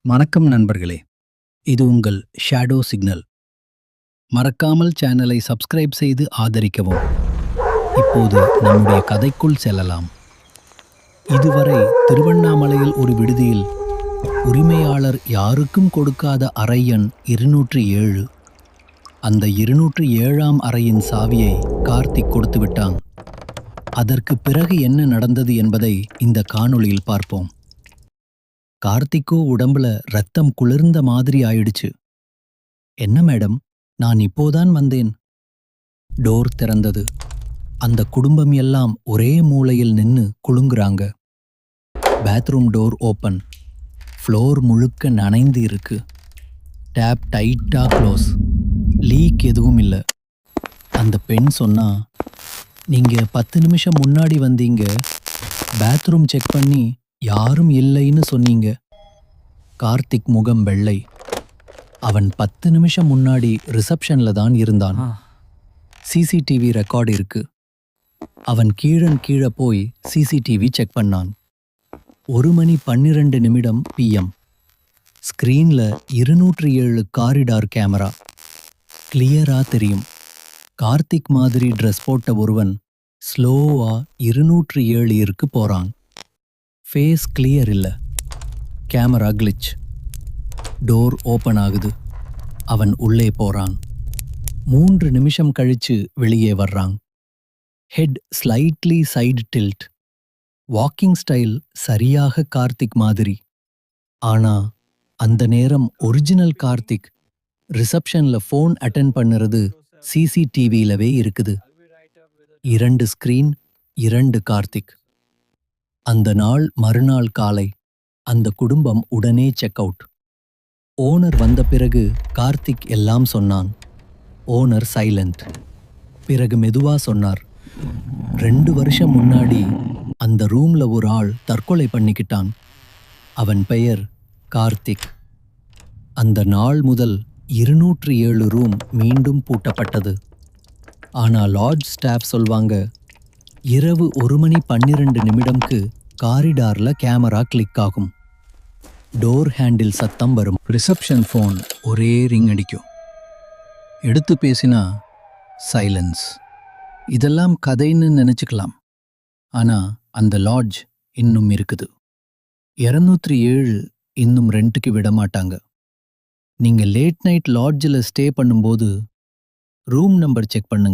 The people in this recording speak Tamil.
வணக்கம் நண்பர்களே, இது உங்கள் ஷேடோ சிக்னல். மறக்காமல் சேனலை சப்ஸ்கிரைப் செய்து ஆதரிக்கவும். இப்போது நம்முடைய கதைக்குள் செல்லலாம். இதுவரை திருவண்ணாமலையில் ஒரு விடுதியில் உரிமையாளர் யாருக்கும் கொடுக்காத அறை எண் 207. அந்த 207ஆம் அறையின் சாவியை கார்த்திக் கொடுத்து விட்டான். அதற்கு பிறகு என்ன நடந்தது என்பதை இந்த காணொளியில் பார்ப்போம். கார்த்திக்கோ உடம்புல ரத்தம் குளிர்ந்த மாதிரி ஆயிடுச்சு. என்ன மேடம், நான் இப்போதான் வந்தேன். டோர் திறந்தது. அந்த குடும்பம் எல்லாம் ஒரே மூலையில் நின்னு குலுங்குறாங்க. Bathroom door open. ஃப்ளோர் முழுக்க நனைந்து இருக்கு. டேப் டைட்டா க்ளோஸ். லீக் எதுவும் இல்லை. அந்த பெண் சொன்னா, நீங்க 10 நிமிஷம் முன்னாடி வந்தீங்க, பாத்ரூம் செக் பண்ணி யாரும் இல்லைன்னு சொன்னீங்க. கார்த்திக் முகம் வெள்ளை. அவன் 10 நிமிஷம் முன்னாடி ரிசப்ஷன்ல தான் இருந்தான். சிசிடிவி ரெக்கார்டு இருக்கு. அவன் கீழே போய் சிசிடிவி செக் பண்ணான். 1:12 PM. ஸ்கிரீன்ல 207 காரிடார் கேமரா. கிளியரா தெரியும். கார்த்திக் மாதிரி ட்ரெஸ் போட்ட ஒருவன் ஸ்லோவா 207 போறான். ஃபேஸ் கிளியர் இல்ல. கேமரா கிளிச். டோர் ஓபன் ஆகுது. அவன் உள்ளே போறான். 3 நிமிஷம் கழிச்சு வெளியே வர்றான். Head slightly side tilt. Walking style சரியாக கார்த்திக் மாதிரி. ஆனா அந்த நேரம் ஒரிஜினல் கார்த்திக் ரிசப்ஷன்ல ஃபோன் அட்டென்ட் பண்ணுறது சிசிடிவிலவே இருக்குது. 2 ஸ்கிரீன், 2 கார்த்திக். அந்த நாள் மறுநாள் காலை அந்த குடும்பம் உடனே செக் அவுட். ஓனர் வந்த பிறகு கார்த்திக் எல்லாம் சொன்னான். Owner silent. பிறகு மெதுவா சொன்னார், 2 வருஷம் முன்னாடி அந்த ரூம்ல ஒரு ஆள் தற்கொலை பண்ணிக்கிட்டான். அவன் பெயர் கார்த்திக். அந்த நாள் முதல் 207 ரூம் மீண்டும் பூட்டப்பட்டது. ஆனா லாட்ஜ் ஸ்டாஃப் சொல்வாங்க, இரவு 1:12 காரிடார்ல கேமரா கிளிக் ஆகும். டோர் ஹேண்டில் சத்தம் வரும். ரிசப்ஷன் ஃபோன் ஒரே ரிங் அடிக்கும். எடுத்து பேசினா சைலன்ஸ். இதெல்லாம் கதைன்னு நினைச்சுக்கலாம். ஆனா அந்த லாட்ஜ் இன்னும் இருக்குது. 207 இன்னும் ரெண்ட்டுக்கு விட மாட்டாங்க. நீங்க லேட் நைட் லாட்ஜில் ஸ்டே பண்ணும்போது ரூம் நம்பர் செக் பண்ணுங்க.